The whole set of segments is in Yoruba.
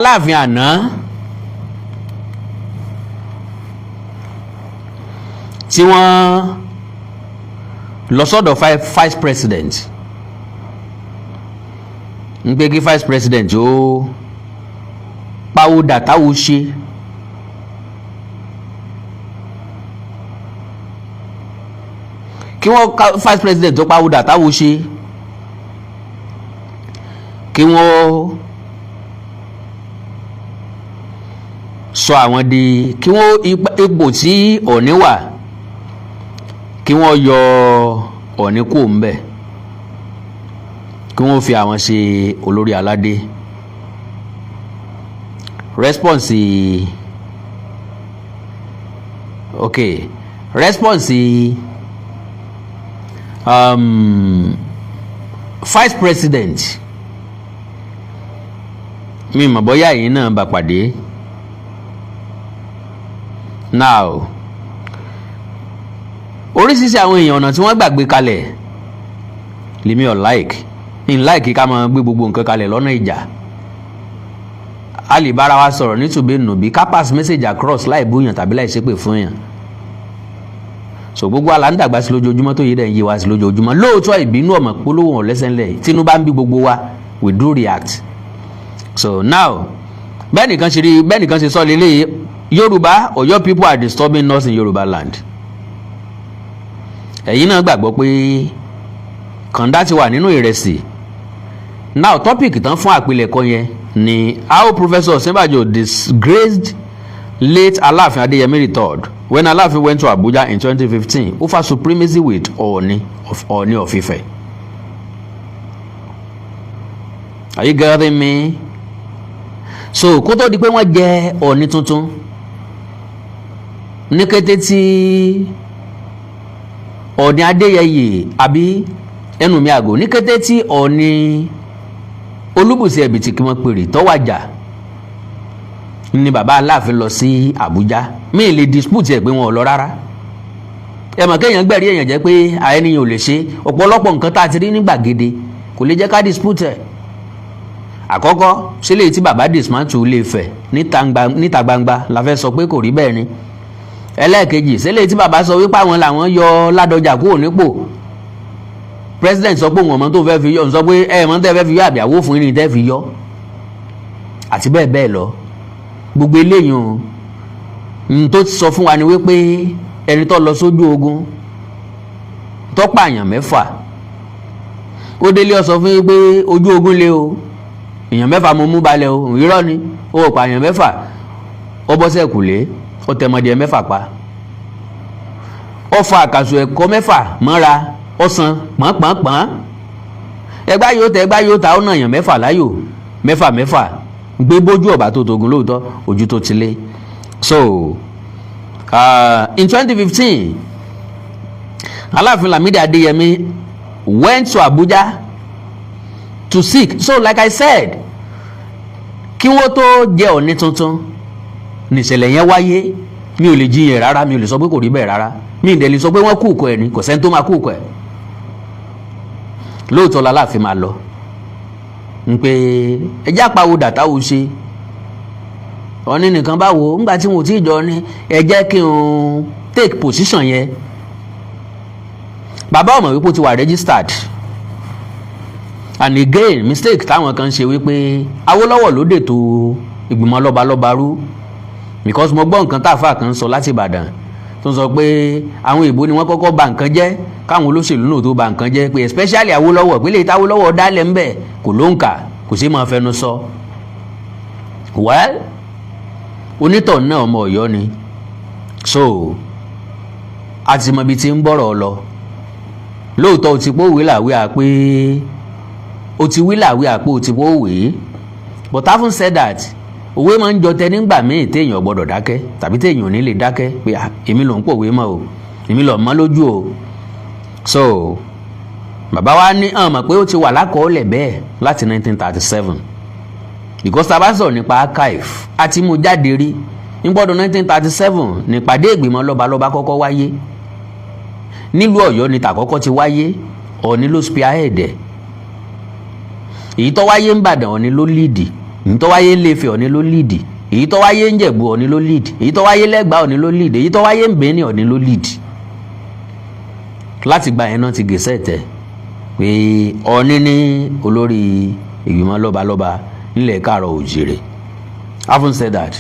Alafin àná tí wọ́n lọ sọ́dọ̀ vice president ń pé kí vice president ó pawódà táwo ṣe kí wọ́n vice president ó pawódà táwo ṣe kí wọ́n sọ àwọn di kí wọ́n ipò tí Ọọ̀ni wà kí wọ́n yọ Ọọ̀ni kúrò ńbẹ̀ kí wọ́n fi àwọn ṣe olórí aládé. Response vice president mi mọ̀ bóyá èyí náà bá pàdé. Now oríṣiríṣi àwọn èèyàn ọ̀nà tí wọ́n gbàgbé kalẹ̀ lèmi ò like ká máa gbé gbogbo nǹkan kalẹ̀ lọ́nà ìjà. A lè bára wa sọ̀rọ̀ nítùbí nùbí ká pass message across láì búyàn tàbí láì ṣépè fún yàn. So gbogbo àlà ń dàgbà sí lójoojúmọ́ tó yé dẹ̀ ń yé wa sí lójoojúmọ́. Lóòótọ́ ìbínú ọmọ polówó hàn lẹ́sẹ̀ńlẹ̀ tínú bá ń bí gbogbo wa we do react. So now bẹ́ẹ̀ nìkan ṣe sọ lélẹ́yìí Yorùbá or your people are disturbing us in Yorùbá land. Ẹ̀yin náà gbàgbọ́ pé kàndá ti wà nínú ìrẹsì. Now topic tán fún àpilẹ̀kọ yẹn ni how Professor Osinbajo disgraced late Alafin Adeyemi III when Alafin went to Abuja in 2015 over supremacy with Ooni of Ife. Are you getting me? So kó tó di pé wọ́n jẹ Ọọ̀ni tuntun ní kété tí Ọọ̀ni Adéyẹyè àbí ẹnu mi àgò ní kété tí Ọọ̀ni Olúbùsì Ẹ̀bìtì kí wọ́n pèrè tọ́wàjà ni bàbá Aláàfin lọ sí Àbújá. Mi lè dispute ẹ̀ pé wọn ò lọ rárá. Ẹ mọ̀ kéèyàn gbẹ̀rí èèyàn jẹ́ pé àẹniyàn ò lè ṣe ọ̀pọ̀lọpọ̀ nǹkan tá a ti rí ní gbàgede kò lè jẹ́ ká dispute ẹ̀. Àkọ́kọ́ sílẹ̀ tí bàbá dismantle Ilé Ifẹ̀ níta gbangba la fẹ́ sọ pé kò rí bẹ́ẹ̀ ni. Ẹlẹ́ẹ̀kejì sílẹ̀ tí bàbá sọ wípé àwọn làwọn yọ Ládọjà kúrò nípò. President sọ pé òun ọmọ tó fẹ́ fi yọ sọ pé ẹ mọ̀ tẹ́ fẹ́ fi yọ àbí àwò fún yín ni tẹ́ fi yọ àti bẹ́ẹ̀ bẹ́ẹ̀ lọ. Gbogbo eléyìí n tó sọ fún wa ni wípé ẹni tó lọ sójú ogun tó pààyàn 6 ó délé ó sọ fún yín pé ojú ogun le o èèyàn 6 mo mú balẹ̀ o irọ́ ni ó pààyàn 6 ó bọ́ sẹ́kùlé ó tẹmọdé 6 pa ó fa àkàsù ẹ̀kọ́ 6 mọ́ra ó san pọ̀npọ̀npọ̀n ẹgbá yóò ta ó nàyàn 6 láyò 6 gbé bójú ọ̀bà tó togun lóòótọ́ ojú tó ti lé. So in 2015 Aláàfin Lamidi Adeyemi went to Abuja to seek. So like I said kí wọ́n tó jẹ Ọọ̀ni tuntun nìṣẹ̀lẹ̀ yẹn wáyé. Mi ò lè jiyàn rárá, mi ò lè sọ pé kò rí bẹ́ẹ̀ rárá, mi ì dẹ̀ lè sọ pé wọ́n kúùkọ ẹ̀ ni, kò sẹ́ni tó máa kúùkọ ẹ̀. Lóòótọ́ l'Aláàfin máa lọ ń pé ẹjẹ́ àpawòdà táwo ṣe Ọọ̀ni nìkan báwo ńgbà tí mo ti jọ ní ẹ jẹ́ kí n take position yẹn. Bàbá ọmọ wípé ó ti wà registered and again mistake táwọn kan ṣe wípé Awólọ́wọ̀ ló dètò ìgbìmọ̀ lọ́balọ́ba rú because mo gbọ́ nǹkan táàfà kan sọ láti Ìbàdàn tó ń sọ pé àwọn èèbó ni wọ́n kọ́kọ́ bà nǹkan jẹ́ káwọn olóṣèlú náà tó bà nǹkan jẹ́ pé especially Awólọ́wọ̀ pé lè ta Awólọ́wọ̀ dálẹ̀ ńbẹ̀ kò ló ń kà kò sí máa fẹnu sọ. Well onítọ̀ náà ọmọ Ọ̀yọ́ ni so a ti mọ ibi tí ń bọ̀rọ̀ lọ. Lóòótọ́ o ti pọ́ òwe làwé àpé o ti wí làwé àpé o ti pọ́ òwe but having said that òwe máa ń jọ tẹ nígbà míì téèyàn gbọ́dọ̀ dákẹ́ tàbí téèyàn ò ní lè dákẹ́ pé èmi ló ń pòwe mọ́ o èmi ló mọ́ lójú o. So bàbá wa ní mọ̀ pé ó ti wà lákọọ́lẹ̀ bẹ́ẹ̀ láti 1937 because tá a bá sọ̀rọ̀ nípa archive àti mú jáde rí nígbọ́dọ̀ 1937 nípàdé ìgbìmọ̀ lọ́balọ́ba kọ́kọ́ wáyé nílùú Ọ̀yọ́ ni tàkọ́kọ́ ti wáyé Ọọ̀ni ló spearhead ẹ̀ èyí tó wáyé ń Ìbàdàn Ọọ̀ni ló lead èyí tó wáyé ń Ilé-Ifẹ̀ Ọ̀ọ̀ni ló lead, èyí tó wáyé ń Jẹ̀bú Ọ̀ọ̀ni ló lead, èyí tó wáyé lẹ́gbàá Ọ̀ọ̀ni ló lead, èyí tó wáyé ń Benin Ọ̀ọ̀ni ló lead. Láti gba yẹn náà ti gèsè tẹ̀ pé Ọ̀ọ̀ni ní olórí ìgbìmọ̀ lọ́balọ́ba nílẹ̀ Káàárọ̀ Oòjíire. Having said that,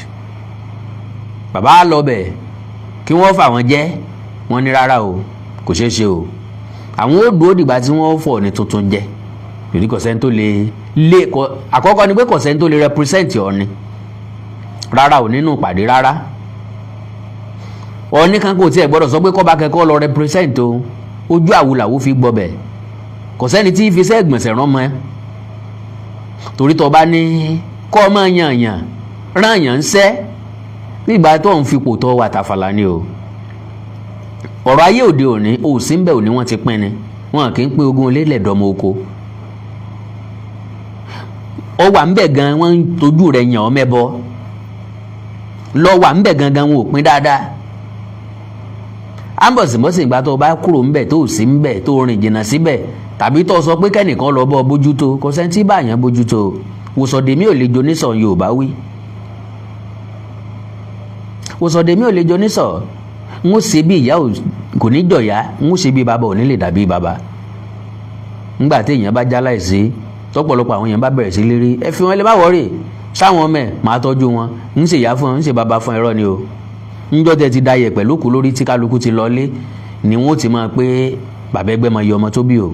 bàbá lọ bẹ̀ kí wọ́n fà wọ́n jẹ́, wọ́n ní rárá o, kò ṣeé ṣe o, àwọn ó dúró dìgbà tí wọ́n fọ̀ ní tuntun jẹ́. Yòrí kọ̀sẹ́ni tó lè àkọ́kọ́ ni pé kọ̀sẹ́ni tó lè represent Ọ̀ọ̀ni rárá o nínú ìpàdé rárá. Ọ̀ọ̀ni kan kò tiẹ̀ gbọ́dọ̀ sọ pé kọ́ba kẹ́kọ́ lọ represent o, ojú àwòlàwò fi gbọ́ bẹ̀. Kọ̀sẹ́ni tí fi sẹ́gbọ̀nsẹ̀ rán mọ́ ẹ torí tó bá ní kọ́ ọmọ yànyàn rán yàn ń sẹ́ nígbà tó ń fipò tó wà tàfàlà ni o. Ọ̀rọ̀ ayé òde òní òsì ń bẹ̀ òní wọ́n ti pín ni, wọn kì í pín ogún ilé lẹ̀dọ́mọ oko. Ó wà ń bẹ̀ gan wọ́n ń tojú rẹ̀ yàn ọ́ mẹ́bọ, lọ wà ń bẹ̀ gangan wọn ò pín dáadáa. Ambọ̀sìmọ́sì ìgbà tó bá kúrò ń bẹ̀ tó sì ń bẹ̀ tó rìn jìnnà síbẹ̀ tàbí tó sọ pé kẹ́nìkan lọ bọ́ bójútó, kò sẹ́ni tí báyàn bójútó. Wòsàndèmí ò lè jo nísọ̀ Yorùbá wí. Wòsàndèmí ò lè jo nísọ̀, ń ṣe bí ìyá kò ní jọ̀yà, ń ṣe bí bàbá ò ní lè dàbí bàbá. Ńgbà tí èèyàn bá jáláìsí tọ́pọ̀lọpọ̀ àwọn èèyàn bá bẹ̀rẹ̀ sí lérí, ẹ fi wọn lè má wọ́rì sáwọn ọmọ ẹ̀ máa tọ́jú wọn, ń ṣe ìyá fún wọn, ń ṣe bàbá fún ẹ̀rọ ni o. Ńjọ́ tẹ ti dayẹ̀ pẹ̀lú kú lórí tí kálukú ti lọlé ni wọ́n ti máa pé bàbá ẹgbẹ́ máa yọ ọmọ tó bí o.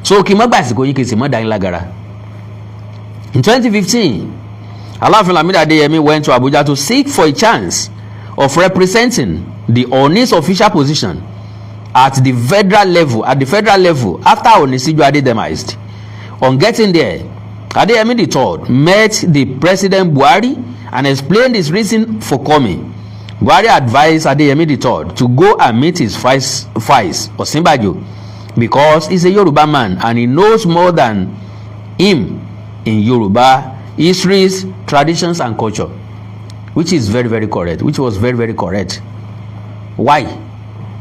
So kí mọ́ gbàsìkò yín kì í sì mọ́ dání lágara. In 2015, Alafin Lamidi Adeyemi went to Abuja to seek for a chance of representing the Ooni's official position at the federal level after Ooni demised. On getting there, Adeyemi III met the President Buhari and explained his reason for coming. Buhari advised Adeyemi III to go and meet his vice Osinbajo because he's a Yoruba man and he knows more than him in Yoruba histories, traditions and culture, which is very, very correct, which was very, very correct. Why?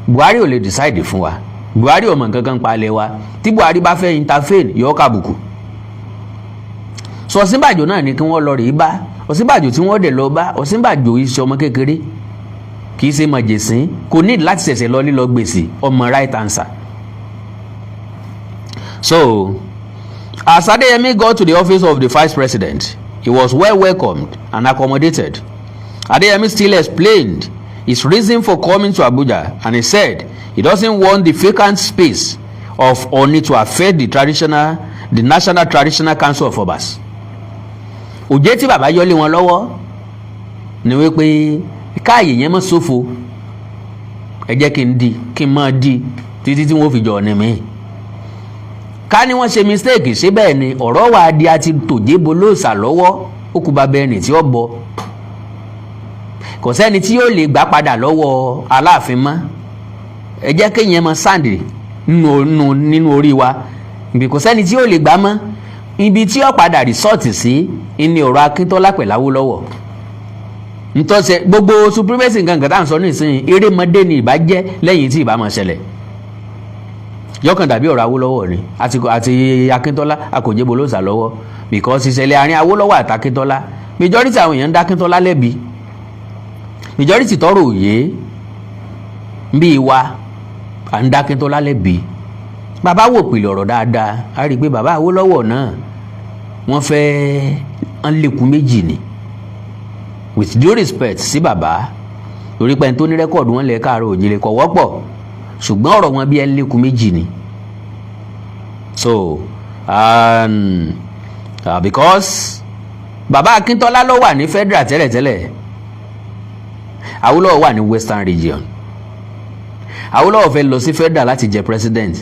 Buhari ò lè decide fún wa. Buhari ò mọ̀ nǹkan kan pa ilẹ̀ wa. Tí Buhari bá fẹ́ intervene yóò kàbùkù. So Ọ̀sínbàjò náà ni kí wọ́n lọ rèé bá. Ọ̀sínbàjò tí wọ́n dẹ̀ lọ bá, Ọ̀sínbàjò iṣẹ́ ọmọ kékeré kì í ṣe mọ̀jẹ̀sín, kò ní láti ṣẹ̀ṣẹ̀ lọ lílọ gbèsè, ọmọ right answer. So as Adeyemi got to the office of the vice president, he was well welcomed and accommodated. Adeyemi still explained his reason for coming to Abuja, and he said he doesn't want the vacant space of Ooni to affect the National Traditional Council of Obas. Òjé tí bàbá yọlé wọn lọ́wọ́ ni wípé káàyè yẹn mọ́ sófo, ẹ jẹ́ kí n máa di títí tí wọ́n fi jọ ọ̀nà mi. Ká ní wọ́n ṣe mistake ṣé bẹ́ẹ̀ ni ọ̀rọ̀ wà di àti tòjé bolóòsà lọ́wọ́ ó kú bá bẹ́ẹ̀ ni tí ó bọ. Kò sẹ́ni tí yóò lè gbà padà lọ́wọ́ Aláàfin mọ́. Ẹ jẹ́ kéèyàn mọ sáǹdì nínú orí wa. Ibi kò sẹ́ni tí yóò lè gbà mọ́. Ibi tí ó padà rìsọ́ọ̀tì sí ní ọ̀rọ̀ Akíntọ́lá pẹ̀lú Awólọ́wọ̀. Ntọ́sẹ̀ gbogbo supremacy nǹkan tá à ń sọ nísìnyí erémọdé ni ìbá jẹ́ lẹ́yìn tí ìbá máa ṣẹlẹ̀. Yọkàn dàbí ọ̀rọ̀ Awólọ́wọ̀ ni àti Akíntọ́lá àkòjé bolóòsà lọ́wọ́ because ìṣẹ̀lẹ̀ àárín Awólọ́wọ̀ àti Akíntọ́lá majority àwọn èèyàn ń dá Akíntọ́lá lẹ́bi. Majority tọrọ òye bí wa à ń dá Akíntọ́lá lẹ́bi. Bàbá wò pìlẹ̀ ọ̀rọ̀ dáadáa a rí i pé bàbá Awólọ́wọ̀ náà wọ́n fẹ́ ń lékun méjì ni with due respect sí bàbá lórí pé n tó ní rẹ́kọ̀dù wọn lẹ̀ Káàárọ̀ Oòjíire kò wọ́pọ̀ ṣùgbọ́n ọ̀rọ̀ wọn bí ẹ ń lékun méjì ni. So because bàbá Akíntọ́lá ló wà ní federal tẹ́lẹ̀tẹ́lẹ̀, Awólọ́wọ̀ wà ní western region. Awólọ́wọ̀ fẹ́ lọ sí federal láti jẹ president.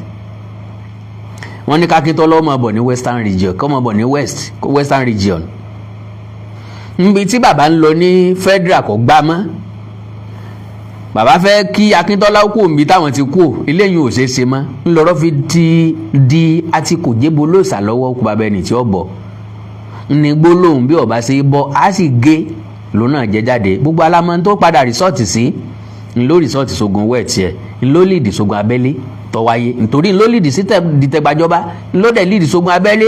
Wọ́n ní Akíntọ́lá máa bọ̀ ní western region, kó máa bọ̀ ní western region. Níbi tí bàbá ń lọ ní federal kò gbá mọ́. Bàbá fẹ́ kí Akíntọ́lá kú òǹbí táwọn ti kú, eléyìí ò ṣeé ṣe mọ́. Ńlọrọ̀ fi di àti kò jẹ́ bolóòsà lọ́wọ́ kú bàbá ẹni tí ó bọ̀. Ní gbólóhùn bí ọba ṣe bọ́ á sì gé lónà jẹ jáde. Gbogbo alámọ̀ tó padà rìsọ́ọ̀tì sí ńlọ rìsọ́ọ̀tì sógun wẹ̀ tiẹ̀ ńlọ líìdì sógun abẹ́lé tó wáyé nítorí ńlọ líìdì sí dìtẹ̀gbàjọba ńlọ dẹ̀ líìdì sógun abẹ́lé.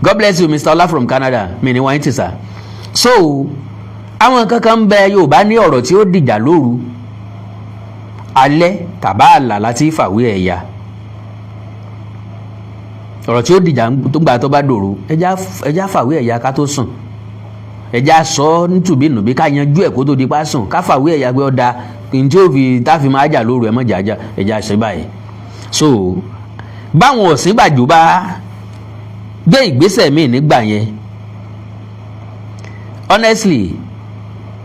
God bless you Mr. Ola from Canada mi ni wọ́n ti sà. So àwọn kankan bẹ Yorùbá ní ọ̀rọ̀ tí ó dìjà lóru alẹ́ tàbá àlà láti fàwé ẹ̀yà, ọ̀rọ̀ tí ó dìjà tó gbà tó bá dòru ẹja fàwé ẹ̀yà ká tó sùn, ẹja sọ nítùbínùbí ká yanjú ẹ̀ kó tó di pa sùn, ká fàwé ẹ̀yà pé ọ̀dà kí n tí ó fi táfi máa jà lóru ẹ̀ mọ́ jàjà ẹja ṣe báyìí. So báwọn Ọ̀ṣínbàjò bá gbé ìgbésẹ̀ míì nígbà yẹn, honestly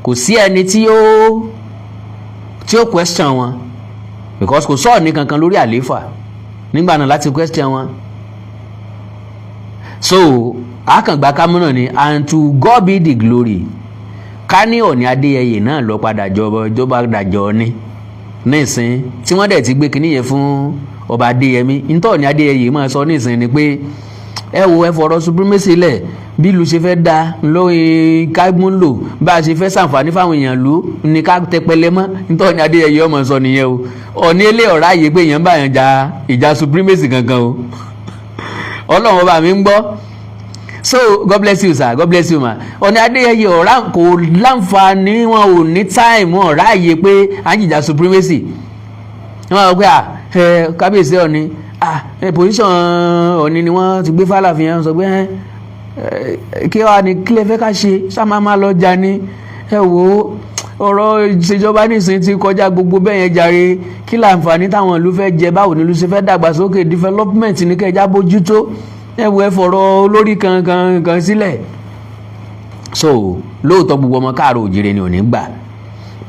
kò sí ẹni tí ó question wọn, because kò sọ̀rọ̀ ní kankan lórí àlééfà nígbà náà láti question wọn. So àkàngbà kámúnà ni, and to God be the glory. Ká ní Ọọ̀ni Adéyẹyè náà lọ padà jọba dàjọ ní nísìn tí wọ́n dẹ̀ ti gbé kinní yẹn fún ọba Adéyẹmí. Nítorí Ọọ̀ni Adéyẹyè máa sọ nísìn ni pé ẹ wo ẹ fọ̀rọ̀ supremacy lẹ̀, bí ìlú ṣe fẹ́ da lóyìn kágbón lò, bá a ṣe fẹ́ ṣàǹfààní fáwọn èèyàn lù ní ká tẹpẹlẹ mọ́. Nítorí Ọọ̀ni Adéyẹyè ọmọ sọ nìyẹn o. Ọọ̀ni ilé ọ̀rá yìí pé èèyàn bá yàn ja ìjà supremacy gangan o. Ọlọ́run ọba mi ń gbọ́. So God bless you sir, God bless you ma. Ọọ̀ni Adéyẹyè ọ̀rá kò láǹfààní, wọn ò ní time, wọn ọ̀rá yìí pé à ń jìjà supremacy. Wọ́n sọ pé kábíyèsí Ọọ̀ni position Ọọ̀ni ni wọ́n ti gbé fàlàfin yẹn sọ pé kí wàá ní kílẹ̀ fẹ́ ká ṣe sámámá lọ jà ní ẹ wò ọ̀rọ̀ ìṣèjọba nísìnyí ti kọjá gbogbo bẹ́ẹ̀ yẹn jàre, kí láǹfààní táwọn ìlú fẹ́ jẹ, báwo ni ìlú ṣe fẹ́ dàgbàsókè, development ní kẹjá bójútó, ẹ wò ẹ fọ̀rọ̀ olórí kan sílẹ̀. So lóòótọ́ gbogbo ọmọ káàró òjìrè ni ò ní gbà,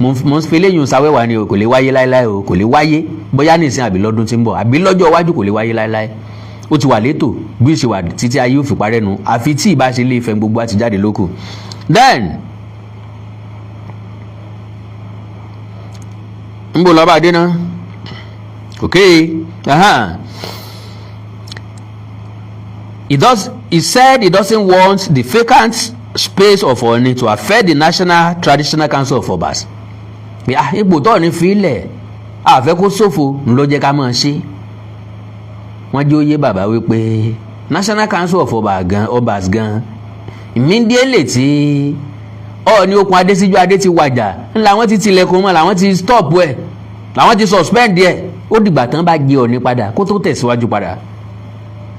mo ń fi eléyìí sáwẹ́wà ni o, kò lè wáyé láéláé o, kò lè wáyé bóyá nìsín àbí lọ́dún tí ń bọ̀ àbí lọ́jọ́ iwájú, kò lè wáyé láéláé. Ó ti wà létò bí ìṣe wà títí ayé ò fi parẹ́ nu, àfi tí ìbá ṣe lè fẹ́ gbogbo àti jáde lóko. Then ń bò lọ́ba dé náà, okay, he said he doesn't want the vacant space of Ọọ̀ni to affect the National Traditional Council of Obas. Ipò tó ní fílẹ̀ àfẹ́ kó ṣòfò ló jẹ́ ká máa ṣe. Wọ́n jẹ́ òye bàbá wípé National Council of Obas gan immediately tí Ọọ̀ni okùn Adésíjú Adé ti wàjà ńlá wọ́n ti tilẹ̀kùn mọ́, làwọn ti stop ẹ̀, làwọn ti suspend ẹ̀, ó dìgbà tán bá gbé Ọọ̀ni padà kó tó tẹ̀síwájú padà.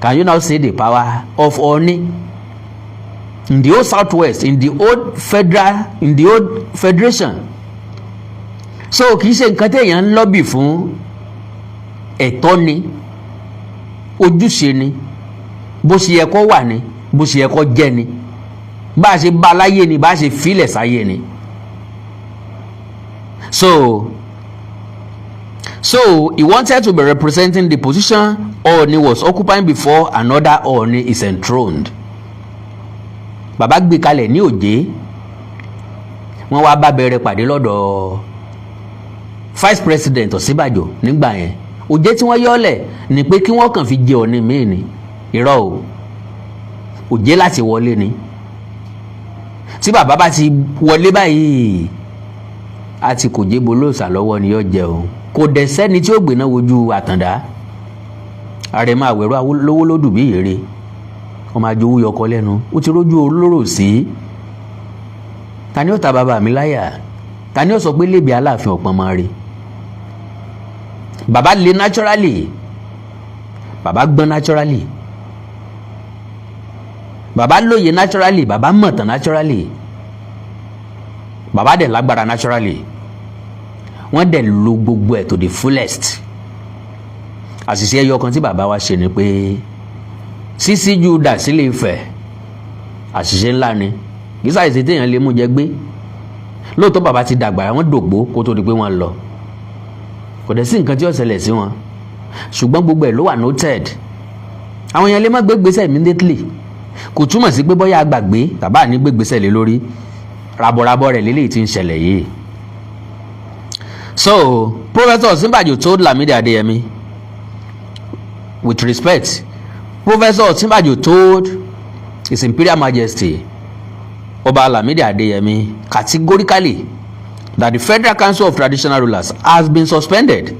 Can you now see the power of Ọọ̀ni in the old Southwest, in the old federation? So kì í ṣe nǹkan téèyàn ń lọ́bì fún, ẹ̀tọ́ ni, ojúṣe ni, bó ṣe yẹ kó wà ni, bó ṣe yẹ kó jẹ́ ni, bá a ṣe bá láyé ni, bá a ṣe filẹ̀ sáyé ni. So he wanted to be representing the position Ọọ̀ni was occupying before another Ọọ̀ni is enthroned. Bàbá gbé kalẹ̀ ní Òjé, wọ́n wá bá bẹ̀rẹ̀ pàdé lọ́dọ̀ Vice President Ọ̀ṣínbàjò nígbà yẹn. Òjé tí wọ́n yọ́lẹ̀ ni pé kí wọ́n kàn fi jẹ Ọọ̀ni míì ni, irọ́ o, Òjé láti wọlé ni. Tí bàbá bá ti wọlé báyìí àti kò jẹ́ bolóòsà lọ́wọ́ ni yóò jẹ o, kò dẹ̀ sẹ́ni tí ó gbéná wojú Àtàndá. Àrẹ̀mọ Àwẹ̀rọ lówó lódù bí èrè, ọmọ àjòwú yọkọ lẹ́nu, ó ti rójú olóró sí. Ta ni ó ta bàbá mi láyà? Ta ni ó sọ pé lébi Aláàfin ọ̀pọ̀ máa rí? Bàbá le naturally, bàbá gbọ́n naturally, bàbá lóye naturally, bàbá mọ̀tàn naturally, bàbá dẹ̀ lágbára naturally. Wọ́n dẹ̀ lo gbogbo ẹ̀ to the fullest. Àṣìṣe ẹyọ kan tí bàbá wa ṣe ni pé sísí Júdà sílé Ifẹ̀, àṣìṣe ńlá ni, kì í ṣàìsí téèyàn lè mú jẹ gbé. Lóòótọ́ bàbá ti dàgbà, wọ́n dògbó kó tó di pé wọ́n lọ, kò dẹ̀ sí nǹkan tí ó ṣẹlẹ̀ sí wọn, ṣùgbọ́n gbogbo ẹ̀ ló wà noted. Àwọn èèyàn lè má gbé gbèsè immediately, kò túmọ̀ sí pé bóyá àgbàgbé tàbá ní gbé gbèsè lé lórí, rabọ̀rabọ̀ rẹ̀ lélẹ́yìí tí ń ṣẹlẹ̀ yìí. So Professor Ọ̀ṣínbàjò told Lamidi Adeyemi, with respect, Professor Ọ̀ṣínbàjò told His Imperial Majesty Ọba Lamidi Adeyemi categorically that the Federal Council of Traditional Rulers has been suspended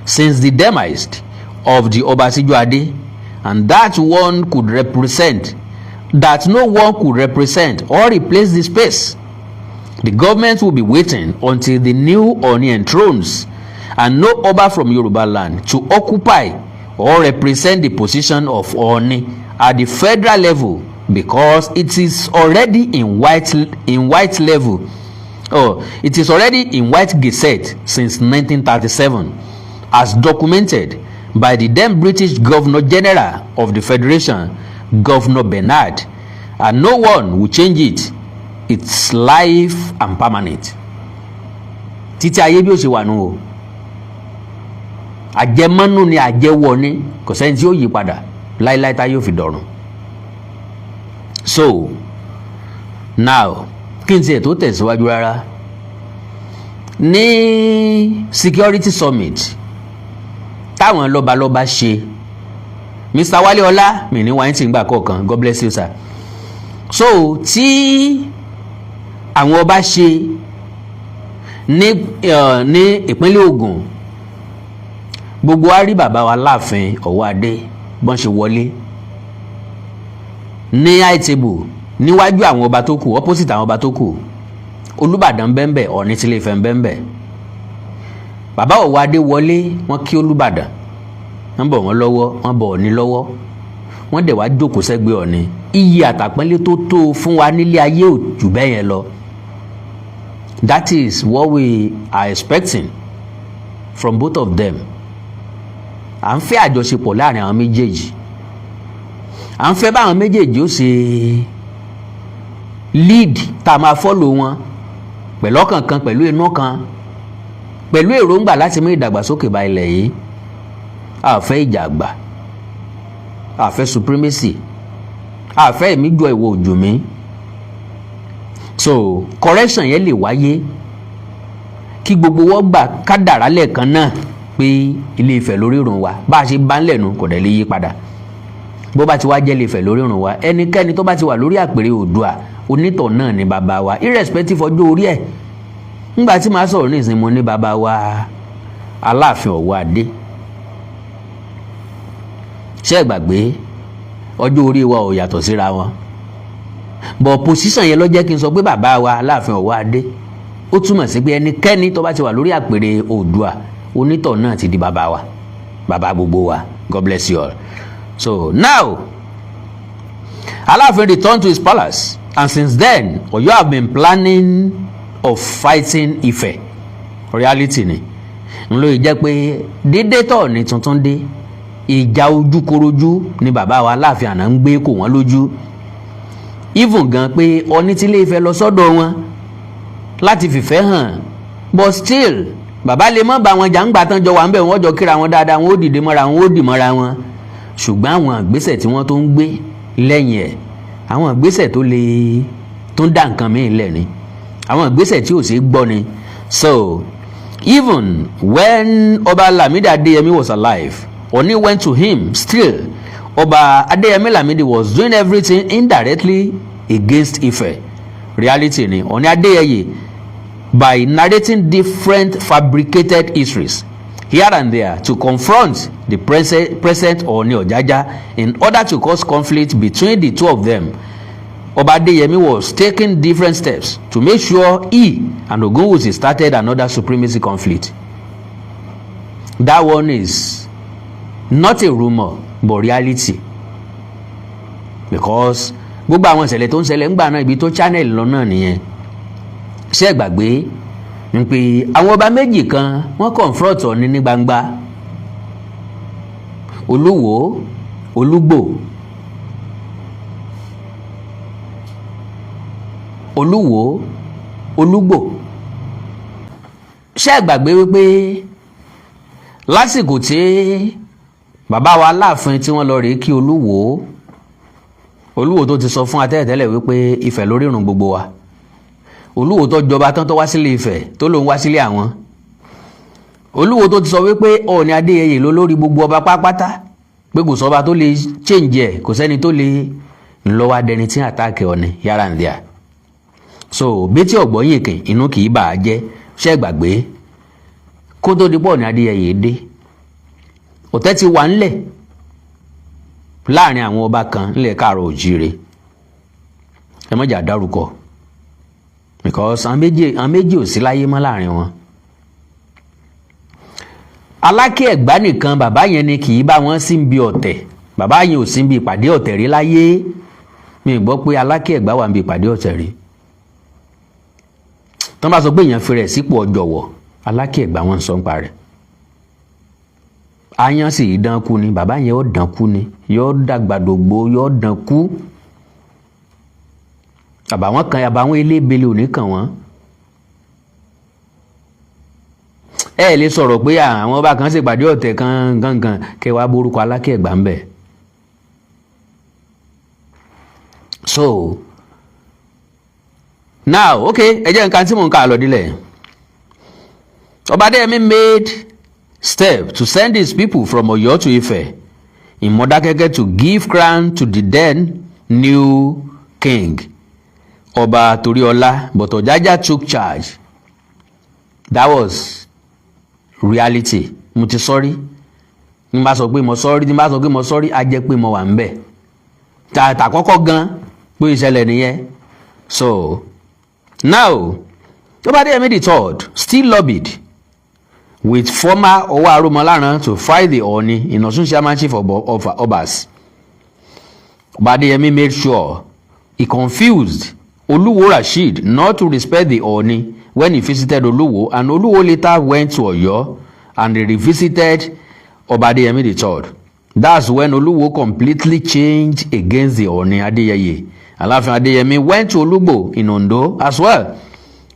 since the demise of the Ọba Síjú Adé, and that one could represent that no one could represent or replace the space. The government will be waiting until the new Ooni enthrones and no Oba from Yoruba land to occupy or represent the position of Ooni at the federal level, because it is already in white level. It is already in white gazette since 1937, as documented by the then British Governor General of the Federation, Governor Bernard, and no one will change it. It's life and permanent. Títí ayé bí ó ṣe wà nù o. Àjẹmọ́nú ni àjẹwọ̀ ni, kò sẹ́ni tí ó yí padà láíláí tá yóò fi dọ̀run. So now kí n tiẹ̀ tó tẹ̀síwájú rárá, ní security summit táwọn lọ́balọ́ba ṣe, Mr. Wálé Ọlá mi ní wáyé tí ń gbà kọ̀ọ̀kan, God bless you sir. So tí àwọn ọba ṣe ní ìpínlẹ̀ Ògùn, gbogbo wa rí bàbá wa Aláàfin Ọ̀wọ́adé bọ́n ṣe wọlé ní high table níwájú àwọn ọba tó kù, opposite àwọn ọba tó kù. Olúbàdàn bẹ́ńbẹ̀, Ọ̀ọ̀ni tí Ilé-Ifẹ̀ bẹ́ńbẹ̀. Bàbá Ọ̀wọ́adé wọlé, wọ́n kí Olúbàdàn, wọ́n bọ̀ wọ́n lọ́wọ́, wọ́n bọ̀ Ọ̀ọ̀ni lọ́wọ́, wọ́n dẹ̀ wá jókòó sẹ́gbẹ̀ẹ́ Ọ̀ọ̀ni. Iyì àtàpọ́nlé tó tó fún wa nílé ayé ò jù bẹ́ẹ̀ yẹn lọ. That is what we are expecting from both of them. À ń fẹ́ àjọṣepọ̀ láàrin àwọn méjèèjì. À ń fẹ́ bá àwọn méjèèjì ó ṣe lead tá a máa follow wọn pẹ̀lú ọkàn kan, pẹ̀lú inú kan, pẹ̀lú èròǹgbà láti mú ìdàgbàsókè bá ilẹ̀ yìí. A fẹ́ ìjà àgbà, a fẹ́ supremacy, a fẹ́ èmi jọ ìwọ ojú mi. So correction yẹn lè wáyé kí gbogbo wọn gbà kádàrá lẹ́ẹ̀kan náà pé Ilé-Ifẹ̀ lórí ìrun wa, bá a ṣe bá ń lẹ̀nu kò dẹ̀ lè yí padà. Bó bá ti wá jẹ́ Ilé-Ifẹ̀ lórí ìrun wa, ẹnikẹ́ni tó bá ti wà lórí àpèrè Oòduà, onítọ̀ náà ni bàbá wa, irrespective ọjọ́ orí ẹ̀. Nígbà tí màá sọ̀rọ̀ ní ìsinmi, mo ní bàbá wa Aláàfin Ọ̀wọ́adé. Ṣé ẹ gbàgbé ọjọ́ orí wa ò yàtọ̀ síra wọn, but position yẹn ló jẹ́ kí n sọ pé bàbá wa Aláàfin Ọ̀wọ́adé. Ó túmọ̀ sí pé ẹnikẹ́ni tó bá ti wà lórí àpèrè Oòduà, onítọ̀ náà ti di bàbá wa, bàbá gbogbo wa. God bless you all. So now Alafin returned to his palace, and since then Oyo have been planning of fighting Ife. Reality ni n ló jẹ́ pé dédé tọ̀ ní tuntun dé, ìjà ojúkorojú ni bàbá wa Aláàfin àná ń gbé kò wọ́n lójú. Even gan pé Ọọ̀ni tí Ilé-Ifẹ̀ lọ sọ́dọ̀ wọn láti fìfẹ́ hàn, but still bàbá lè mọ́ bá wọn jà ń gbà tán jọ wà ń bẹ̀, wọ́n jọ kíra wọn dáadáa, wọn ó dìde mọ́ra wọn, ó dì mọ́ra wọn. Ṣùgbọ́n àwọn ìgbésẹ̀ tí wọ́n tó ń gbé lẹ́yìn ẹ̀, àwọn ìgbésẹ̀ tó ń dá nǹkan mìíràn lẹ̀ ni, àwọn ìgbésẹ̀ tí ò ṣeé gbọ́ ni. So even when Ọba Lamidi Adeyemi was alive, Ooni went to him. Still Ọba Adeyemi Lamidi was doing everything indirectly against Ife. Reality ni Ooni Adeyeye, by narrating different fabricated histories here and there to confront the present Ooni Ojaja in order to cause conflict between the two of them. Oba Adeyemi was taking different steps to make sure he and Ogunwusi started another supremacy conflict. That one is not a rumor but reality, because gbogbo àwọn ìṣẹ̀lẹ̀ tó ń ṣẹlẹ̀ ńgbà náà ibi tó channel lọ náà nìyẹn. Ṣé ẹ gbàgbé ń pé àwọn ọba méjì kan wọ́n confront Ọọ̀ni ní gbangba, Olúwo, Olúgbò. Olúwo, Olúgbò. Ṣé ẹ gbàgbé wípé lásìkò tí bàbá wa Aláàfin tí wọ́n lọ rèé kí Olúwo tó ti sọ fún atẹ́tẹ́lẹ̀ wípé Ifẹ̀ lórí ìrun gbogbo wa, Olúwo tó jọba tán tó wá sílé Ifẹ̀ tó lòun wá sílé àwọn, Olúwo tó ti sọ wípé Ọọ̀ni Adéyẹyè ló lórí gbogbo ọba pátápátá, pé kò sọba tó lè change ẹ̀, kò sẹ́ni tó lè ńlọ́wọ́ adẹni tí àtàkì Ọọ̀ni yára ń díà. So bétí ọ̀gbọ́yìn kì inú kì í bà á jẹ́. Ṣé gbàgbé kó tó di pọ̀ Ọọ̀ni Adéyẹyè dé, ọ̀tẹ̀ ti wà ńlẹ̀ láàrin àwọn ọba kan nílẹ̀ Káàárọ̀ Oòjíire ẹ má jà dárúkọ because àwọn méjì ò sí láyé mọ́ láàrin wọn. Aláké Ẹ̀gbá nìkan bàbá yẹn ni kì í bá wọn sí bí ọ̀tẹ̀, bàbá yẹn ò sí bí ìpàdé ọ̀tẹ̀ rí láyé. Mi gbọ́ pé Aláké Ẹ̀gbá wà bí ìpàdé ọ̀tẹ̀ rí. Tọ́n bá sọ pé èèyàn fi rẹ̀ sípò ọ̀jọ̀wọ̀, Aláké Ẹ̀gbá wọn sọ ń pa rẹ̀. Ayan sì dán kú ni, bàbá yẹn ó dán kú ni, yóò dàgbàdògbò, yóò dán kú. Àbàwọn elébele ò ní kàn wọ́n. Ẹ lè sọ̀rọ̀ pé àwọn ọba kan ṣèpàdé ọ̀tẹ̀ kan gangan kẹwàá borúkọ Aláké Ẹ̀gbá ń bẹ̀. So now okay, ẹ jẹ́ nǹkan tí mò ń kà lọ dílẹ̀. Ọba Adéyẹmí made step to send his people from Ọ̀yọ́ to Ifẹ̀ in Modakeke to give crown to the then new king Ọba Toriola, but Ọjájá took charge. That was reality. Mo ti sọ́rí ní bá sọ pé mo sọ́rí á jẹ́ pé mo wà ń bẹ̀. Tààtà kọ́kọ́ gan pé ìṣẹ̀lẹ̀ nìyẹn. So now Ọba Adéyẹmí the third still lobbied with former Ọwọ́ Arúmọláran to fight the Ọọ̀ni in Ọ̀ṣun chairmanship of Obas. Ọba Adéyẹmí made sure he confused Olúwo Rasheed not to respect the Ọọ̀ni when he visited Olúwo, and Olúwo later went to Ọ̀yọ́ and he revisited Ọba Adéyẹmí the third. That's when Olúwo completely changed against the Ọọ̀ni Adéyẹyè. Alafin Adéyẹmí went to Olúgbò in Ondo as well.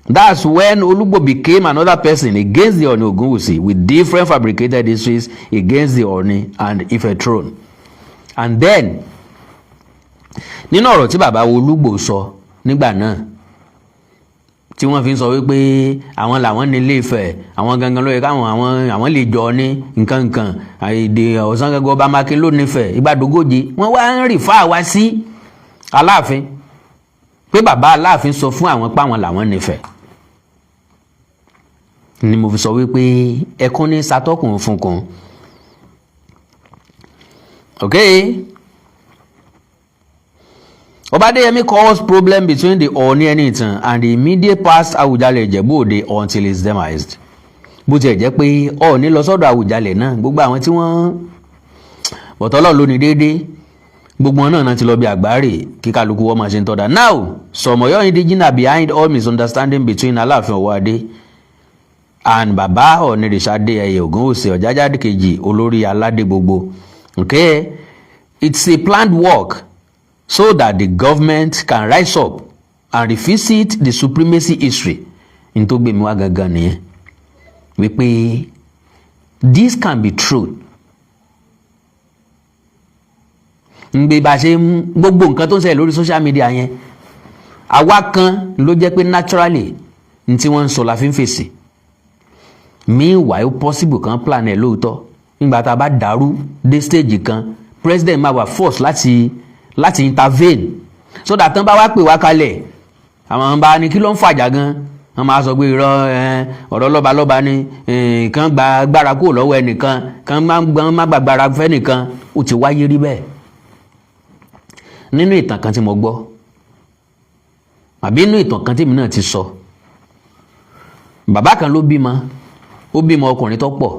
That's when Olúgbò became another person against the Ọọ̀ni Ògúnwùsì with different fabricated histories against the Ọọ̀ni and Ifẹ̀ throne. And then nínú ọ̀rọ̀ tí bàbá Olúgbò sọ nígbà náà tí wọ́n fi ń sọ wípé àwọn làwọn ní Ilé Ifẹ̀, àwọn gangan ló yẹ káwọn àwọn lè jọ ní nǹkan èdè Ọ̀ṣun gangan Ọba Mákin ló nífẹ̀ẹ́ Ìgbàdógójì, wọ́n wá ń rìfà wá sí Aláàfin pé bàbá Aláàfin sọ fún àwọn páwọn làwọn nífẹ̀ẹ́. Ni mo fi sọ wípé ẹkún ní satọ́kùn fúnkún. Okay. Ọba Adéyẹmí caused problem between the Ọọ̀ni Ẹniìtàn and the immediate past Awùjalẹ̀ Ìjẹ̀bú-Òde until his demise. Bó tiẹ̀ jẹ́ pé Ọọ̀ni lọ sọ́dọ̀ Awùjalẹ̀ náà, gbogbo àwọn tí wọ́n bọ̀tọ́lọ̀ lónìí déédéé, gbogbo wọn náà ti lọ bí àgbáre kí kálukú wọ́n máa ṣe ń tọ́da. Now, some Ọ̀yọ́ indigenous behind all misunderstanding between Aláàfin Ọwọ́adé and Baba Oonirisha Adéyẹyè Ògúnwùsì Ọ̀jájá kejì olórí aládé gbogbo. Okay, it's a planned work so that the government can rise up and revisit the supremacy history. In tó gbé mi wá gangan nìyẹn wípé this can be true. Ngbé bá ṣe gbogbo nǹkan tó ń ṣẹlẹ̀ lórí social media yẹn, àwa kan ló jẹ́ pé naturally ní tí wọ́n ń sọ la fi ń fèsì. Meanwhile possible kan plan ẹ̀ lóòótọ́ nígbà tá a bá dàrú dé stage kan, president máa wà force láti intervene so that tán bá wá pè wá kalẹ̀ àwọn bá ní kí ló ń fàjà gan, wọ́n máa sọ pé irọ́ ọ̀rọ̀ lọ́balọ́ba ni kan gba agbára kúrò lọ́wọ́ ẹnìkan, kan má gba agbára fẹ́ nìkan. Ó ti wáyé rí bẹ́ẹ̀ nínú ìtàn kan tí mo gbọ́ àbí nínú ìtàn kan tí mi náà ti sọ. Bàbá kan ló bímọ, ó bímọ ọkùnrin tó pọ̀,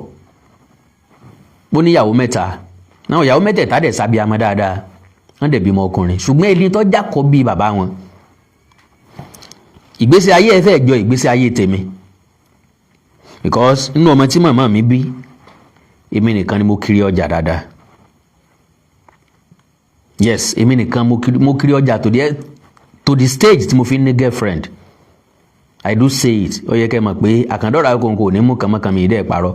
ó níyàwó mẹ́ta, náà ìyàwó mẹ́tẹ̀ẹ̀ta dẹ̀ sábíamọ dáadáa, wọ́n dẹ̀ bímọ ọkùnrin, ṣùgbọ́n ẹni tó jákọ́ bí bàbá wọn. Ìgbésí ayé ẹ fẹ́ jọ ìgbésí ayé tèmi because nínú ọmọ tí màmá mi bí, èmi nìkan ni mo kiri ọjà dáadáa. Yes, èmi nìkan mo kiri ọjà to the stage tí mo fi ní girlfriend. I do say it. Ó yẹ kẹ́ mọ̀ pé àkàndọ́ra kòǹkò ní mú kànmọ́kànmí ìdẹ́ ìparọ́.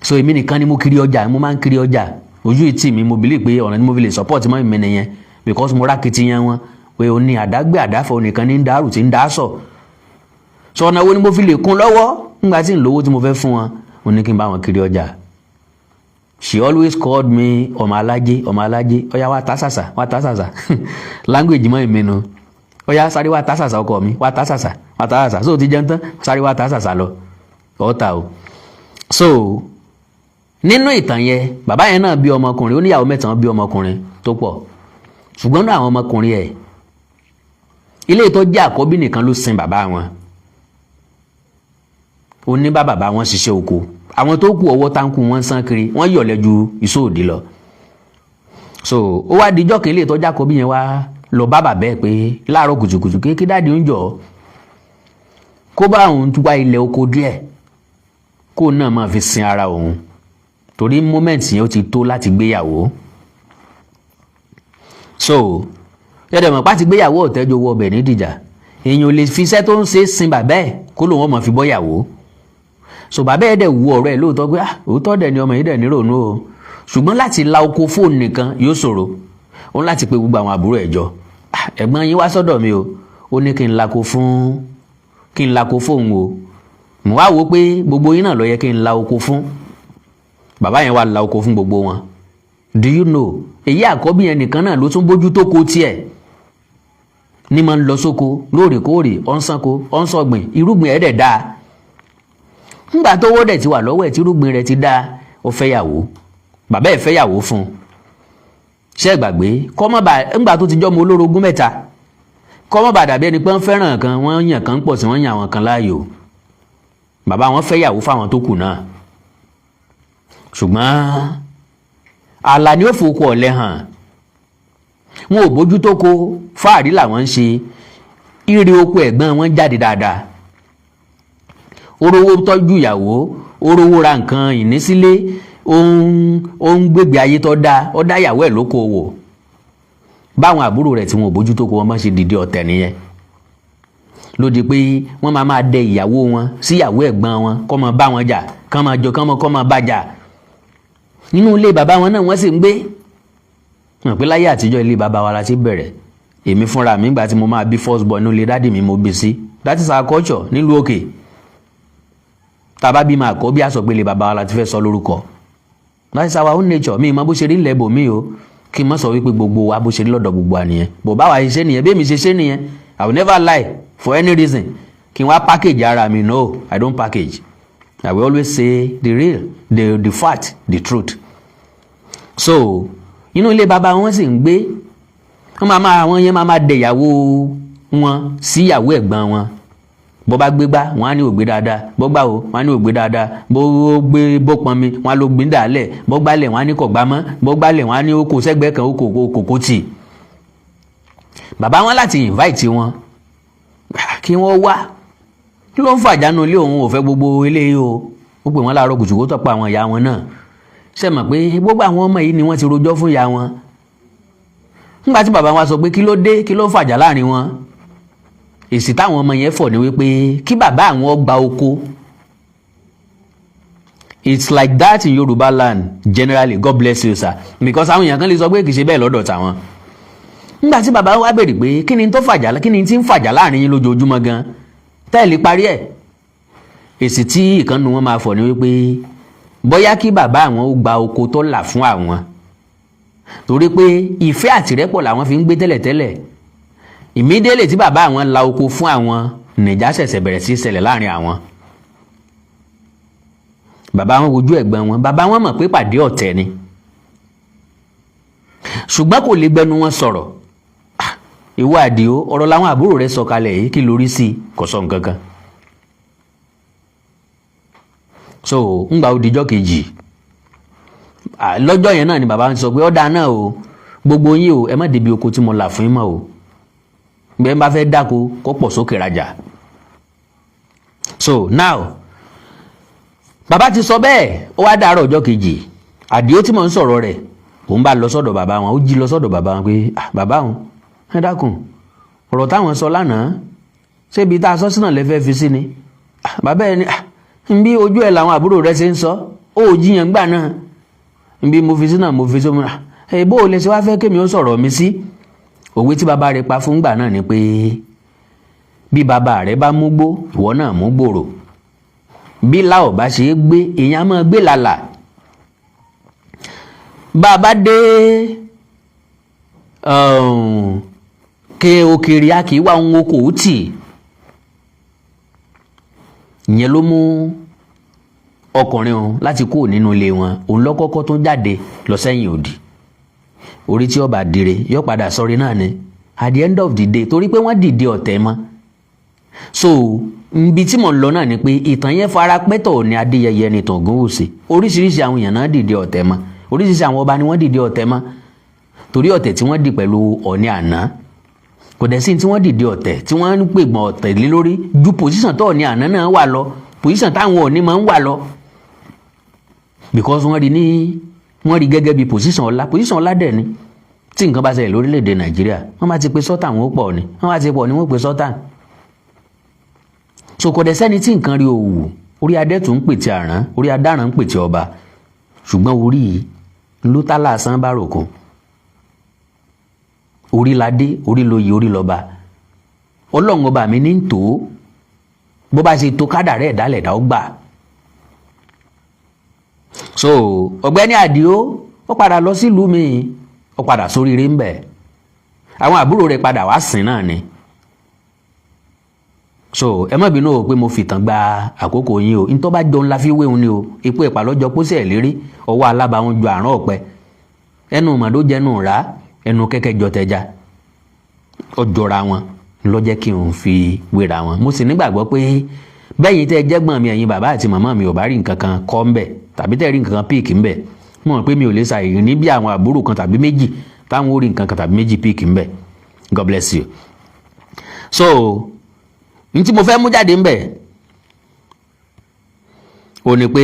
So èmi nìkan ni mo kiri ọjà, mo máa ń kiri ọjà. Ojú ìtì mi mo believe pé ọ̀nà tí mo fi lè support mọ́ ìmẹ́ni yẹn because mo rákìtìyàn wọn pé o ní àdágbé àdáfọ̀ nìkan ní dàrú tí ń dá sọ̀. So ọ̀nà wo ni mo fi lè kún lọ́wọ́ nígbà tí ń lówó tí mo fẹ́ fún wọn, mo ní kí n bá wọn kiri ọjà. She always called me ọmọ alájé, ọya wá tásàsà language mọ́ ìmẹ́nu. Ọya sáré wá tásàsà ọkọ mi, wá tásàsà so ti jẹun tán sáré wá tásàsà lọ ọ̀tá o. So nínú ìtàn yẹn bàbá yẹn náà bí ọmọkùnrin, ó níyàwó mẹ́ta, bí ọmọkùnrin tó pọ̀, ṣùgbọ́n náà àwọn ọmọkùnrin ẹ̀ ilé tó jẹ́ àkọ́bí nìkan ló sin bàbá wọn. Ó ní bá bàbá wọn ṣiṣẹ́ oko, àwọn tó kù ọwọ́ táǹkù wọn sán kiri, wọ́n yọ̀lẹ́ ju ìṣòdì lọ. So ó wá dijọ́ kan ilé tó jẹ́ àkọ́bí yẹn wá lọ bá bàbá ẹ̀ pé láàárọ̀ kùtùkùtù kéèké dáàdi ń jọ kó bá òun tún wá ilẹ̀ oko díẹ̀ kó náà máa fi sin ara òun, torí moment yẹn ó ti tó láti gbéyàwó. So yẹ́dẹ̀ mọ̀ pàtí gbéyàwó ọ̀tẹ́jọ́ wọ ọbẹ̀ nídìjà, èèyàn ò lè fi iṣẹ́ tó ń ṣe sin bàbá ẹ̀ kó lòun ọmọ fi bọ́yàwó. So bàbá ẹ̀ dẹ̀ wú ọ̀rọ̀ ẹ̀ lóòótọ́ pé òótọ́ dẹ̀ ni ọmọ yìí dẹ̀ nírònú o, ṣùgbọ́n láti la oko fóònù nìkan yóò ṣòro, òun láti pe gbogbo àwọn àbúrò ẹ̀ jọ. Ẹ̀gbọ́n yín wá sọ́dọ̀ mi o, ó ní kí n lako fóun o. Mo wá wò pé gbogbo yín náà ló yẹ kí n la oko fún. Bàbá yẹn wá la oko fún gbogbo wọn. Do you know, èyí àkọ́bí yẹn nìkan náà ló tún bójú tó ko tiẹ̀, ní máa ń lọ sóko lóòrèkóòrè, ó ń sanko, ó ń sọ̀gbìn, irúgbìn ẹ̀ dẹ̀ dáa. Ńgbà tó wó dẹ̀ ti wà lọ́wọ́ ẹ̀ tí irúgbìn rẹ̀ ti dáa, ó fẹ́yàwó. Bàbá ẹ̀ fẹ́yàwó fún un. Ṣé gbàgbé ńgbà tó ti jọ́ ọmọ olórogún mẹ́ta, kọ́mọ́ bà dàbí ẹni pé wọ́n fẹ́ràn kan, wọ́n yàn kan pọ̀ sí wọ́n yàn àwọn kan láàyò. Bàbá wọn fẹ́yàwó fáwọn tó kù náà. Ṣùgbọ́n àlà ni ó fòkó ọ̀lẹ hàn. Wọn ò bójú tó ko, fáàrí làwọn ń ṣe. Ire oko ẹ̀gbọ́n wọn jáde dáadáa. Orówó tọ́jú ìyàwó, orówó ra nǹkan ìnísílé, ó ń gbégbé ayé tó dáa, ó dá ìyàwó ẹ̀ lóko wò. Báwọn àbúrò rẹ̀ tí wọn ò bójú tó ko wọn máa ṣe dìde ọ̀tẹ̀ nìyẹn. Ló di pé wọ́n máa dẹ ìyàwó wọn sí ìyàwó ẹ̀gbọ́n wọn kó máa bá wọn jà, kán máa jọ kán máa bá jà. Nínú ilé bàbá wọn náà wọ́n sì ń gbé. Wọ́n pé láyé àtijọ́ ilé bàbá wa la ti bẹ̀rẹ̀. Èmi fúnra mi ìgbà tí mo máa bí first born nílé dádì mi mo bí sí. That is our culture nílùú òkè. Tàbá bí máa kọ́ bí a sọ pé ilé bàbá wa la ti fẹ́ sọ lórúkọ. That is our own nature. Mi ìmọ̀ bó ṣe rí ńlẹ̀ bò mí o. Kí n má sọ wípé gbogbo wa bó ṣe rí lọ́dọ̀ gbogbo àníyẹn. Bò bá wa ṣe nìyẹn, bí mi ṣe ṣe nìyẹn. I will never lie for any reason. Kí n wá package ara mi, no, I don't package. I will always say the real, the fact, the truth. So inú ilé bàbá wọn sì ń gbé. Àwọn yẹn máa dẹ ìyàwó wọn sí ìyàwó ẹ̀gbọ́n wọn. Bó bá gbé gbá wọn á ní ó gbé dáadáa, bó gbá o wọn á ní ó gbé dáadáa, bó pọn mi wọn á ló gbé dàálẹ̀, bó gbálẹ̀ wọn á ní kò gbá mọ́, bó gbálẹ̀ wọn á ní ó kó sẹ́gbẹ́ kan ó kò tì. Bàbá wọn láti invite wọn kí wọ́n wá, kí ló ń fàjánu ilé òun ò fẹ́ gbogbo eléyìí o. Ó pè wọ́n láàárọ̀ kùtùkùtù tó pa àwọn ìyá wọn náà. Ṣé mọ̀ pé gbogbo àwọn ọmọ yìí ni wọ́n ti rojọ́ fún ìyá wọn. Nígbà tí bàbá wa sọ pé kí ló dé, kí ló ń fàjà láàrin wọn, èsì táwọn ọmọ yẹn fọ̀ ni wípé kí bàbá àwọn gba oko. It's like that in Yoruba land generally. God bless you sir, because àwọn èèyàn kan lè sọ pé kì í ṣe bẹ́ẹ̀ lọ́dọ̀ tàwọn. Nígbà tí bàbá wa béèrè pé kí ni tí ń fàjà láàrin yín lójoojúmọ́ gan tẹ́ẹ̀lì parí ẹ̀, èsì tí ìkànnì wọn máa fọ̀ ni wípé bóyá kí bàbá àwọn ó gba oko tó là fún àwọn, torí pé ìfẹ́ àtìrẹ́pọ̀ làwọn fi ń gbé tẹ́lẹ̀tẹ́lẹ̀. Immediately tí bàbá àwọn la oko fún àwọn, nìjà ṣẹ̀ṣẹ̀ bẹ̀rẹ̀ sí ṣẹlẹ̀ láàrin àwọn. Bàbá wọn wojú ẹ̀gbọ́n wọn, bàbá wọn mọ̀ pé pàdé ọ̀tẹ̀ ni, ṣùgbọ́n kò lè gbẹnu wọn sọ̀rọ̀. Ìwọ Àdìó, ọ̀rọ̀ làwọn àbúrò rẹ̀ sọ kalẹ̀ yìí, kí lórí sí kò sọ nǹkan kan. So ńgbà ó dijọ́ kejì, lọ́jọ́ yẹn náà ni bàbá ń sọ pé ọ̀dà náà o, gbogbo yín o, ẹ má débi oko tí mo là fún yín mọ́ o. Bẹ́ẹ̀ bá fẹ́ dáko kó pọ̀ sókè rajà. So now bàbá ti sọ bẹ́ẹ̀, ó wá dàárọ̀ ọjọ́ kejì. Àdìó tí mò ń sọ̀rọ̀ rẹ̀, òun bá lọ sọ́dọ̀ bàbá wọn, ó jí lọ sọ́dọ̀ bàbá wọn pé bàbá wọn ẹ dákun, ọ̀rọ̀ táwọn sọ lánàá ṣé ibi tá a sọ sínú lẹ́fẹ́ fi sí ni. Bàbá ẹni bí ojú ẹ̀ làwọn àbúrò rẹ̀ ṣe ń sọ, ó jiyàn gbà náà, bí mo fi sí náà mo fi sí omi. Bó o lè ṣe wá fẹ́ kémi ó sọ̀rọ̀ mi sí. Òwe tí bàbá rẹ̀ pa fún gbà náà ni pé bí bàbá rẹ̀ bá mú gbó, ìwọ náà mú gbòòrò. Bí láò bá ṣe é gbé, èèyàn máa gbé làlà. Bàbá dé ke òkèrè a kì í wá ohun oko tì. Ìyẹn ló mú ọkùnrin òun láti kúrò nínú ilé wọn, òun ló kọ́kọ́ tó jáde lọ sẹ́yìn òdì. Orí tí ọba dire yóò padà sọrí náà ni. at the end of the day torí pé wọ́n dìde ọ̀tẹ̀ mọ́. So ibi tí mò ń lọ náà ni pé ìtàn yẹn fara pẹ́tọ̀ ní Adéyẹyẹ ní Ògúnwùsì, oríṣiríṣi àwọn èèyàn náà dìde ọ̀tẹ̀ mọ́, oríṣiríṣi àwọn ọba ni wọ́n dìde ọ̀tẹ̀ mọ́ torí ọ̀tẹ̀ tí wọ́n dì pẹ̀lú Ọọ̀ni àná. Kò dẹ̀ sí tí wọ́n dìde ọ̀tẹ̀ tí wọ́n ń pègbọ́n ọ̀tẹ̀ lé lórí ju pòsíṣàn tó Ọọ̀ni àná náà wà lọ, pòsíṣàn táwọn Ọọ̀ni máa ń wà lọ, because wọ́n rí gẹ́gẹ́ bí pòsíṣàn ọlá dẹ̀ ni. Tí nǹkan bá ṣẹlẹ̀ lórílẹ̀‐èdè Nàìjíríà wọ́n bá ti pe sọ́tà wọn ó pọ̀ ni, wọ́n bá ti pọ̀ ni wọ́n pe sọ́tà. So kò dẹ̀ sẹ́ni tí nǹkan rí òwú, orí adẹ́tù ń pè tí àrán, orí adáràn ń pè tí ọba, ṣùgbọ́n orí ló tá lásán bá ròkun. Orí ládé, orí lóyè, orí lọ́ba. Ọlọ́run ọba mi ní ń tó bó bá ṣe tó kádàrá ẹ̀dá lẹ̀dá ó gbà. So ọ̀gbẹ́ni Àdìó ó padà lọ sílùú mi, ó padà sóríire ń bẹ̀, àwọn àbúrò rẹ̀ padà wá sìn náà ni. So ẹ má bínú o pé mo fìtàn gba àkókò yín o, ntọ́ bá jọ ńlá fi wéhun ni o, ipò ìpàlọ́jọ pósẹ̀ lérí ọwọ́ alábàáhùn ju àrán ọ̀pẹ, ẹnu màdó jẹnu rà, ẹnu kẹ́kẹ́ jọ tẹja, ọjọ́ra wọn ló jẹ́ kí n fi wéra wọn. Mo sì nígbàgbọ́ pé bẹ́yìn tẹ́ jẹ́gbọ́n mi ẹ̀yin bàbá àti màmá mi ò bá rí nǹkan kan kọ́ ń bẹ̀ tàbí tẹ́ rí nǹkan kan píìkì ń bẹ̀, mo mọ̀ pé mi ò lè ṣàìrìn ní bí àwọn àbúrò kan tàbí méjì táwọn ó rí nǹkan kan tàbí méjì píìkì ń bẹ̀. God bless you. So n tí mo fẹ́ mú jáde ń bẹ̀ ò ní pé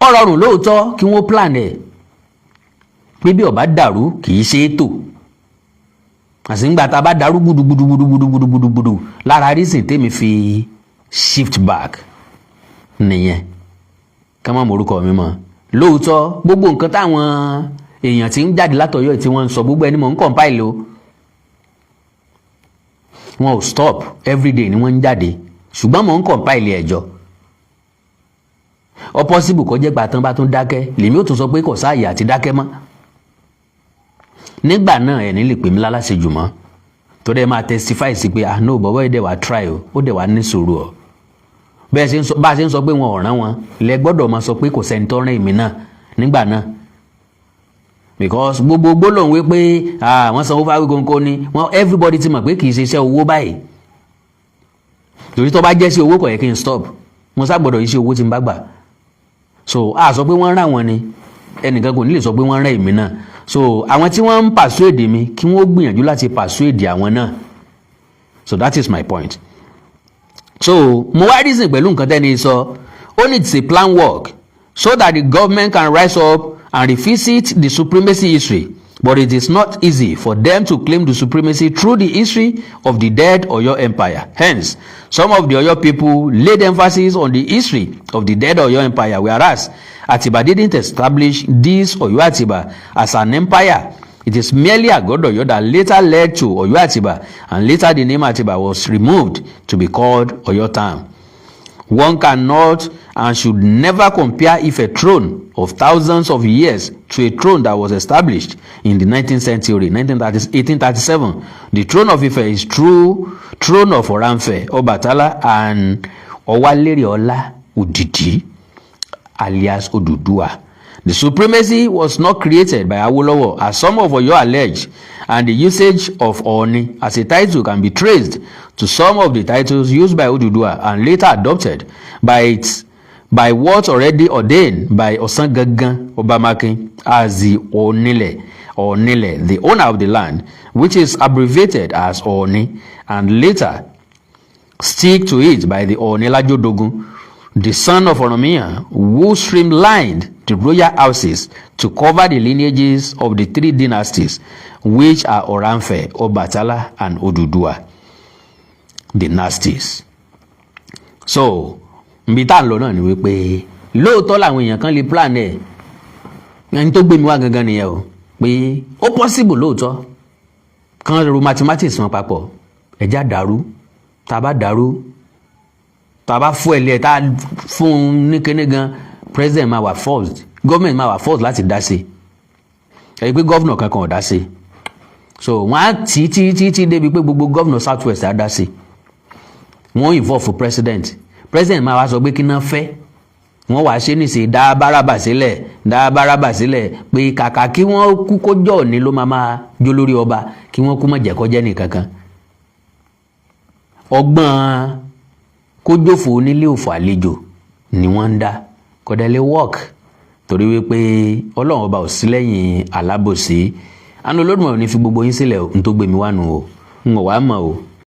ó rọrùn lóòótọ́ kí wọ́n plan ẹ̀ pé bí ó bá dàrú kì í ṣe é tò, àsìngbà tá a bá dàrú gbùdùgbùdùgbùdùgbùdùgbùdù lára reason tèmi fi shift back nìyẹn. Ká má morúkọ mi mọ́, lóòótọ́ gbogbo nǹkan táwọn èèyàn tí ń jáde látọ̀yọ́ tí wọ́n ń sọ gbogbo ẹni mọ̀ ń compile o, wọn ò stop, everyday ni wọ́n ń jáde, ṣùgbọ́n mọ̀ ń compile ẹjọ́. Ó possible kó jẹ́ gbà tán bá tún dákẹ́ lèmi ó tún sọ pé kò sáàyè àti dákẹ́ mọ́. Nígbà náà ẹ̀ ní lè pè mí láláṣejù mọ́ tó dẹ̀ máa testify sí pé no bọ̀bọ̀ yìí dẹ̀ wá try o, ó dẹ̀ wá ní sùúrù o. Bá a ṣe ń sọ pé wọn ò rán wọn lẹ gbọ́dọ̀ máa sọ pé kò sẹ́ni tó rán èmi náà nígbà náà, because gbogbo gbólóhùn wí pé wọ́n sanwó fáwí kónkó ni everybody ti mọ̀ pé kì í ṣe iṣẹ́ owó báyìí, torí tó bá jẹ́ sí owó kò yẹ kí n stop, mo sá gbọ́dọ̀ iṣẹ́ owó tí n bá gbà. So a sọ pé wọ́n rán wọn ni, ẹnìkan kò ní lè sọ pé wọ́n rán èmi náà. So àwọn tí wọ́n ń persuade mi kí wọ́n gbìyànjú láti persuade àwọn náà. So that is my point. So mo wá reason pẹ̀lú nǹkan tẹ́ni sọ, ó ní it's a plan work so that the government can rise up and revisit the supremacy history, but it is not easy for them to claim the supremacy through the history of the dead Oyo Empire. Hence, some of the Oyo people laid emphasis on the history of the dead Oyo Empire, whereas Atiba didn't establish this Oyo Atiba as an empire. It is merely Agodo Oyo that later led to Oyo Atiba, and later the name Atiba was removed to be called Oyo Town. One cannot and should never compare if a throne of thousands of years to a throne that was established in the 19th century, 1837. The throne of Ife is true throne of Oranfe, Obatala, and Owaleriola Udidi, alias Odudua. The supremacy was not created by Awolowo, as some of Oyo allege, and the usage of Ooni as a title can be traced to some of the titles used by Odudua and later adopted by what already ordained by Osangangan Obamakin as the Onile, the owner of the land, which is abbreviated as Ooni, and later stick to it by the Onelajodogun, the son of Oromia, who streamlined the royal houses to cover the lineages of the three dynasties, which are Oranfe, Obatala, and Odudua dynasties. So, nbi tá ń lọ náà ni wípé lóòótọ́ làwọn èèyàn kan lè plan ẹ̀, ẹni tó gbé mi wá gangan nìyẹn o, pé ó possible lóòótọ́ kan ro mathematics wọn papọ̀, ẹ̀já dàrú, tá bá dàrú, tá bá fún ẹ̀lẹ́ tá fún ní kíní gan, president máa wà forced, government máa wà forced láti dá sí, ẹ̀yí pé governor kankan ò dá sí. So wọ́n á tí débi pé gbogbo governor south west á dá sí, wọ́n involve for president máa wá sọ pé kí náà fẹ́, wọ́n wá ṣe nìṣe dá báràbà sílẹ̀ pé kàkà kí wọ́n kú kó jọ ní ló máa jó lórí ọba kí wọ́n kú má jẹ́ kó jẹ́ nìkankan. ọgbọ́n kójófò onílé òfò àlejò ni wọ́n ń dá kọ́dẹ́lé work torí wípé ọlọ́run ọba ò sí lẹ́yìn alábòsí. àná Olódùmarè ò ní fi gbogbo yín sílẹ̀ n tó gbé mi wá nù o n ò wá mọ̀ o.